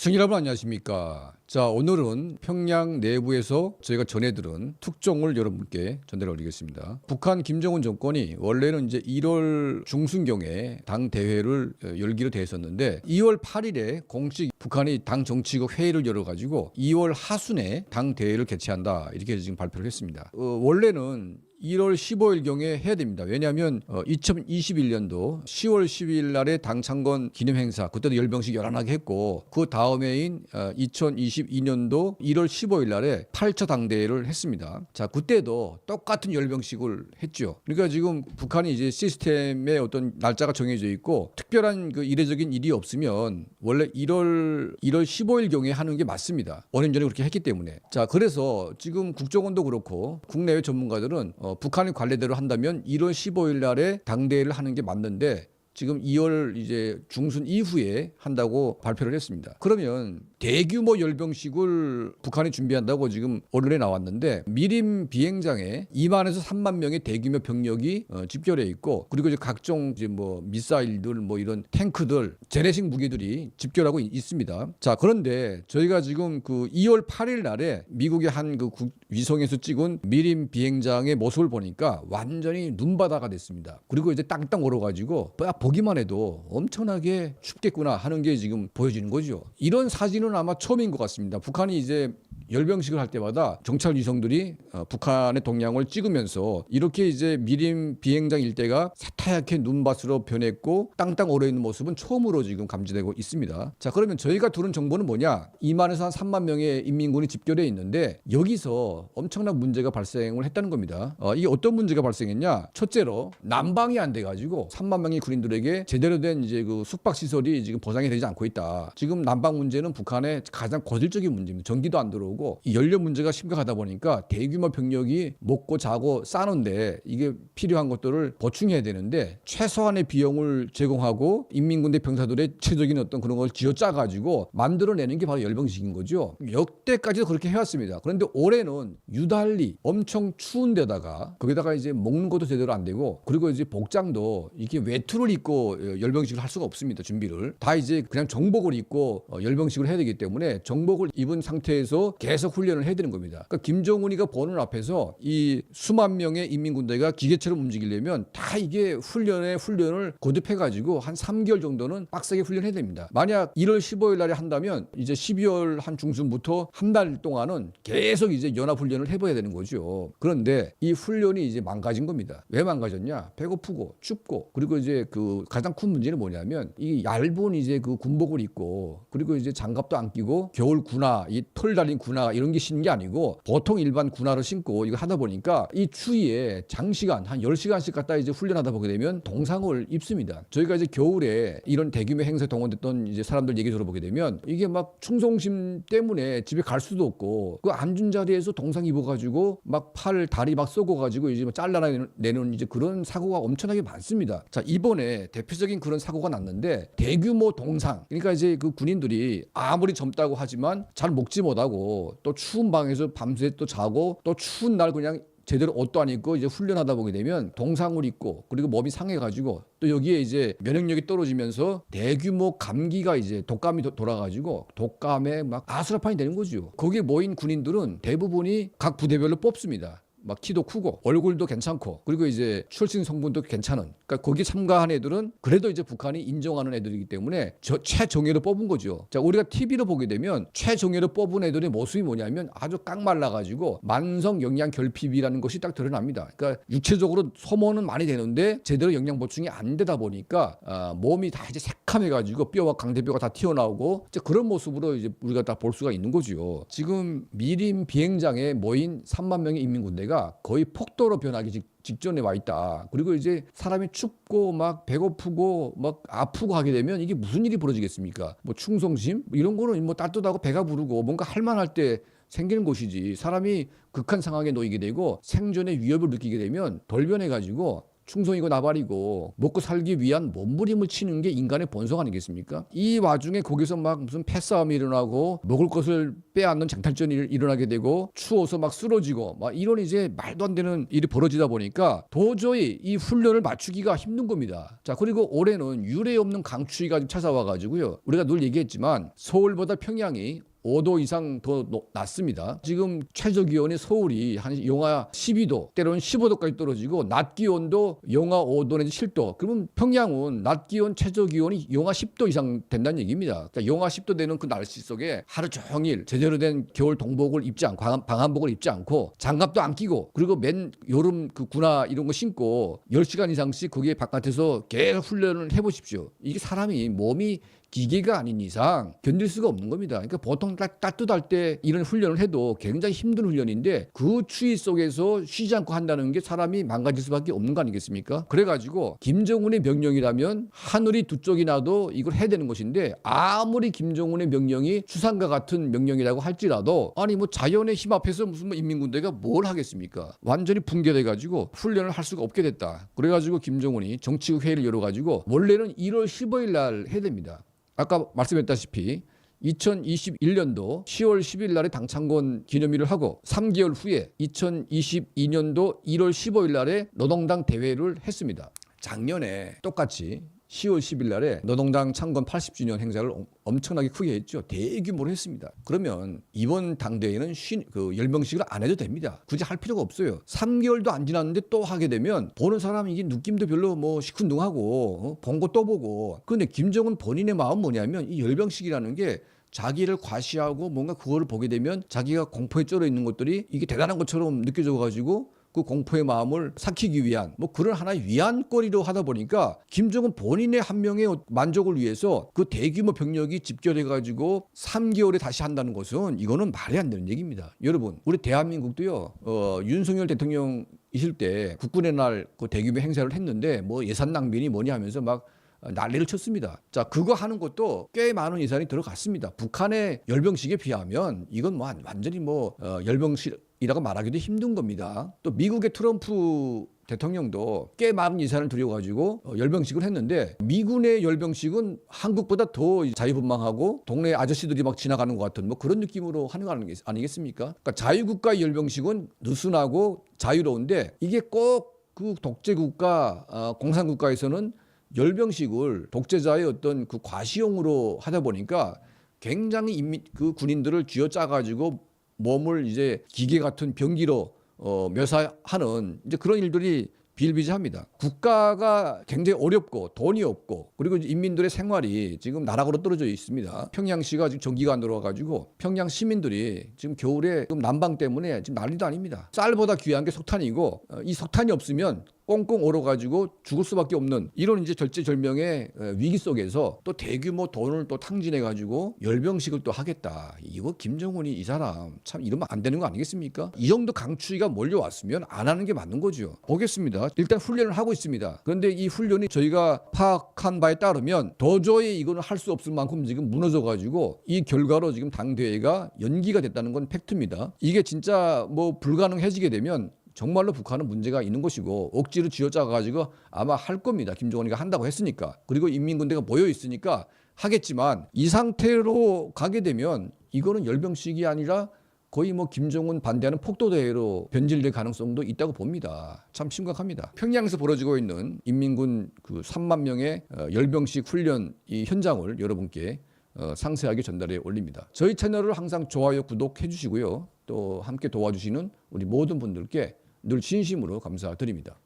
시청자 여러분 안녕하십니까. 자, 오늘은 평양 내부에서 저희가 전해들은 특종을 여러분께 전달해 드리겠습니다. 북한 김정은 정권이 원래는 이제 1월 중순경에 당 대회를 열기로 돼 있었는데 2월 8일에 공식 북한이 당 정치국 회의를 열어가지고 2월 하순에 당 대회를 개최한다 이렇게 지금 발표를 했습니다. 원래는 1월 15일경에 해야 됩니다. 왜냐하면 2021년도 10월 12일 날에 당 창건 기념 행사 그때도 열병식 열안하게 했고 그 다음해인 2022년도 1월 15일 날에 8차 당대회를 했습니다. 자, 그때도 똑같은 열병식을 했죠. 그러니까 지금 북한이 이제 시스템에 어떤 날짜가 정해져 있고 특별한 그 이례적인 일이 없으면 원래 1월 15일경에 하는 게 맞습니다. 5년 전에 그렇게 했기 때문에. 자, 그래서 지금 국정원도 그렇고 국내외 전문가들은 북한이 관례대로 한다면 1월 15일 날에 당대회를 하는 게 맞는데 지금 2월 이제 중순 이후에 한다고 발표를 했습니다. 그러면 대규모 열병식을 북한이 준비한다고 지금 언론에 나왔는데 미림 비행장에 2만에서 3만 명의 대규모 병력이 집결해 있고 그리고 이제 각종 이제 뭐 미사일들 뭐 이런 탱크들 재래식 무기들이 집결하고 있습니다. 자, 그런데 저희가 지금 그 2월 8일 날에 미국의 한 그 위성에서 찍은 미림 비행장의 모습을 보니까 완전히 눈바다가 됐습니다. 그리고 이제 땅땅 얼어가지고 보기만 해도 엄청나게 춥겠구나 하는 게 지금 보여지는 거죠. 이런 사진은 아마 처음인 것 같습니다. 북한이 이제 열병식을 할 때마다 정찰 위성들이 북한의 동향을 찍으면서 이렇게 이제 미림 비행장 일대가 새하얗게 눈밭으로 변했고 땅땅 얼어있는 모습은 처음으로 지금 감지되고 있습니다. 자, 그러면 저희가 들은 정보는 뭐냐? 2만에서 한 3만 명의 인민군이 집결해 있는데 여기서 엄청난 문제가 발생을 했다는 겁니다. 이게 어떤 문제가 발생했냐? 첫째로 난방이 안 돼가지고 3만 명의 군인들에게 제대로 된 이제 그 숙박 시설이 지금 보장이 되지 않고 있다. 지금 난방 문제는 북한의 가장 고질적인 문제입니다. 전기도 안 들어오고 이 연료 문제가 심각하다 보니까 대규모 병력이 먹고 자고 싸는데 이게 필요한 것들을 보충해야 되는데 최소한의 비용을 제공하고 인민군대 병사들의 체적인 어떤 그런 걸 쥐어짜가지고 만들어내는 게 바로 열병식인 거죠. 역대까지도 그렇게 해왔습니다. 그런데 올해는 유달리 엄청 추운 데다가 거기다가 이제 먹는 것도 제대로 안 되고 그리고 이제 복장도 이게 외투를 입고 열병식을 할 수가 없습니다. 준비를 다 이제 그냥 정복을 입고 열병식을 해야 되기 때문에 정복을 입은 상태에서 계속 훈련을 해야 되는 겁니다. 그러니까 김정은이가 보는 앞에서 이 수만 명의 인민군대가 기계처럼 움직이려면 다 이게 훈련을 거듭해가지고 한 3개월 정도는 빡세게 훈련해야 됩니다. 만약 1월 15일 날에 한다면 이제 12월 한 중순부터 한 달 동안은 계속 이제 연합훈련을 해봐야 되는 거죠. 그런데 이 훈련이 이제 망가진 겁니다. 왜 망가졌냐? 배고프고 춥고 그리고 이제 그 가장 큰 문제는 뭐냐면 이 얇은 이제 그 군복을 입고 그리고 이제 장갑도 안 끼고 겨울 군화 이 털 달린 군화 이런 게 신는 게 아니고 보통 일반 군화를 신고 이거 하다 보니까 이 추위에 장시간 한 10시간씩 갖다 이제 훈련하다 보게 되면 동상을 입습니다. 저희가 이제 겨울에 이런 대규모 행사에 동원됐던 이제 사람들 얘기 들어보게 되면 이게 막 충성심 때문에 집에 갈 수도 없고 그 앉은 자리에서 동상 입어가지고 막 팔 다리 막 썩어가지고 이제 막 잘라내는 이제 그런 사고가 엄청나게 많습니다. 자, 이번에 대표적인 그런 사고가 났는데 대규모 동상 그러니까 이제 그 군인들이 아무리 젊다고 하지만 잘 먹지 못하고 또 추운 방에서 밤새 또 자고 또 추운 날 그냥 제대로 옷도 안 입고 이제 훈련하다 보게 되면 동상을 입고 그리고 몸이 상해가지고 또 여기에 이제 면역력이 떨어지면서 대규모 감기가 이제 독감이 돌아가지고 독감에 막 아수라판이 되는 거죠. 거기에 모인 군인들은 대부분이 각 부대별로 뽑습니다. 막 키도 크고 얼굴도 괜찮고 그리고 이제 출신 성분도 괜찮은 그러니까 거기 참가한 애들은 그래도 이제 북한이 인정하는 애들이기 때문에 최정예로 뽑은 거죠. 자, 우리가 TV로 보게 되면 최정예로 뽑은 애들의 모습이 뭐냐면 아주 깡말라가지고 만성 영양 결핍이라는 것이 딱 드러납니다. 그러니까 육체적으로 소모는 많이 되는데 제대로 영양 보충이 안 되다 보니까 몸이 다 이제 새카매가지고 뼈와 강대뼈가 다 튀어나오고 이제 그런 모습으로 이제 우리가 딱 볼 수가 있는 거죠. 지금 미림 비행장에 모인 3만 명의 인민군대가 거의 폭도로 변하기 직전에 와 있다. 그리고 이제 사람이 춥고 막 배고프고 막 아프고 하게 되면 이게 무슨 일이 벌어지겠습니까? 뭐 충성심 이런 거는 뭐 따뜻하고 배가 부르고 뭔가 할 만할 때 생기는 것이지 사람이 극한 상황에 놓이게 되고 생존의 위협을 느끼게 되면 덜 변해가지고 충성이고 나발이고 먹고 살기 위한 몸부림을 치는 게 인간의 본성 아니겠습니까? 이 와중에 거기서 막 무슨 패싸움이 일어나고 먹을 것을 빼앗는 장탈전이 일어나게 되고 추워서 막 쓰러지고 막 이런 이제 말도 안 되는 일이 벌어지다 보니까 도저히 이 훈련을 맞추기가 힘든 겁니다. 자, 그리고 올해는 유례 없는 강추위가 좀 찾아와 가지고요. 우리가 늘 얘기했지만 서울보다 평양이 5도 이상 더 낮습니다. 지금 최저 기온이 서울이 한 영하 12도, 때로는 15도까지 떨어지고 낮 기온도 영하 5도 내지 7도. 그러면 평양은 낮 기온 최저 기온이 영하 10도 이상 된다는 얘기입니다. 그러니까 영하 10도 되는 그 날씨 속에 하루 종일 제대로 된 겨울 동복을 입지 않고 방한복을 입지 않고 장갑도 안 끼고 그리고 맨 여름 그 군화 이런 거 신고 10시간 이상씩 거기에 바깥에서 계속 훈련을 해보십시오. 이게 사람이 몸이 기계가 아닌 이상 견딜 수가 없는 겁니다. 그러니까 보통 따뜻할 때 이런 훈련을 해도 굉장히 힘든 훈련인데 그 추위 속에서 쉬지 않고 한다는 게 사람이 망가질 수밖에 없는 거 아니겠습니까? 그래가지고 김정은의 명령이라면 하늘이 두 쪽이 나도 이걸 해야 되는 것인데 아무리 김정은의 명령이 추상과 같은 명령이라고 할지라도 아니 뭐 자연의 힘 앞에서 무슨 뭐 인민군대가 뭘 하겠습니까? 완전히 붕괴돼가지고 훈련을 할 수가 없게 됐다. 그래가지고 김정은이 정치국 회의를 열어가지고 원래는 1월 15일 날 해야 됩니다. 아까 말씀했다시피 2021년도 10월 10일 날에 당창건 기념일을 하고 3개월 후에 2022년도 1월 15일 날에 노동당 대회를 했습니다. 작년에 똑같이 10월 10일 날에 노동당 창건 80주년 행사를 엄청나게 크게 했죠. 대규모로 했습니다. 그러면 이번 당대회는 열병식을 안 해도 됩니다. 굳이 할 필요가 없어요. 3개월도 안 지났는데 또 하게 되면 보는 사람이 이게 느낌도 별로 뭐 시큰둥하고 본 거 또 보고. 그런데 김정은 본인의 마음은 뭐냐면 이 열병식이라는 게 자기를 과시하고 뭔가 그거를 보게 되면 자기가 공포에 쩔어 있는 것들이 이게 대단한 것처럼 느껴져 가지고 그 공포의 마음을 삭히기 위한 뭐 그런 하나의 위안거리로 하다 보니까 김정은 본인의 한 명의 만족을 위해서 그 대규모 병력이 집결해 가지고 3개월에 다시 한다는 것은 이거는 말이 안 되는 얘기입니다. 여러분 우리 대한민국도요 윤석열 대통령 있을 때 국군의 날 그 대규모 행사를 했는데 뭐 예산 낭비니 뭐니 하면서 막 난리를 쳤습니다. 자, 그거 하는 것도 꽤 많은 예산이 들어갔습니다. 북한의 열병식에 비하면 이건 뭐 완전히 뭐 열병식이라고 말하기도 힘든 겁니다. 또 미국의 트럼프 대통령도 꽤 많은 예산을 들여가지고 열병식을 했는데 미군의 열병식은 한국보다 더 자유분방하고 동네 아저씨들이 막 지나가는 것 같은 뭐 그런 느낌으로 하는 거 아니겠습니까? 그러니까 자유국가의 열병식은 느슨하고 자유로운데 이게 꼭 그 독재국가, 공산국가에서는 열병식을 독재자의 어떤 그 과시용으로 하다 보니까 굉장히 그 군인들을 쥐어짜 가지고 몸을 이제 기계 같은 병기로 묘사하는 이제 그런 일들이 비일비재합니다. 국가가 굉장히 어렵고 돈이 없고 그리고 인민들의 생활이 지금 나락으로 떨어져 있습니다. 평양시가 지금 전기가 안 들어와가지고 평양 시민들이 지금 겨울에 난방 때문에 지금 난리도 아닙니다. 쌀보다 귀한 게 석탄이고 이 석탄이 없으면 꽁꽁 얼어가지고 죽을 수밖에 없는 이런 이제 절제절명의 위기 속에서 또 대규모 돈을 또 탕진해가지고 열병식을 또 하겠다. 이거 김정은이 이 사람 참 이러면 안 되는 거 아니겠습니까? 이 정도 강추위가 몰려왔으면 안 하는 게 맞는 거죠. 보겠습니다. 일단 훈련을 하고 있습니다. 그런데 이 훈련이 저희가 파악한 바에 따르면 도저히 이거는 할 수 없을 만큼 지금 무너져가지고 이 결과로 지금 당대회가 연기가 됐다는 건 팩트입니다. 이게 진짜 뭐 불가능해지게 되면 정말로 북한은 문제가 있는 것이고 억지로 쥐어짜가지고 아마 할 겁니다. 김정은이가 한다고 했으니까. 그리고 인민군대가 모여 있으니까 하겠지만 이 상태로 가게 되면 이거는 열병식이 아니라 거의 뭐 김정은 반대하는 폭도대회로 변질될 가능성도 있다고 봅니다. 참 심각합니다. 평양에서 벌어지고 있는 인민군 그 3만 명의 열병식 훈련 이 현장을 여러분께 상세하게 전달해 올립니다. 저희 채널을 항상 좋아요, 구독해 주시고요. 또 함께 도와주시는 우리 모든 분들께 늘 진심으로 감사드립니다.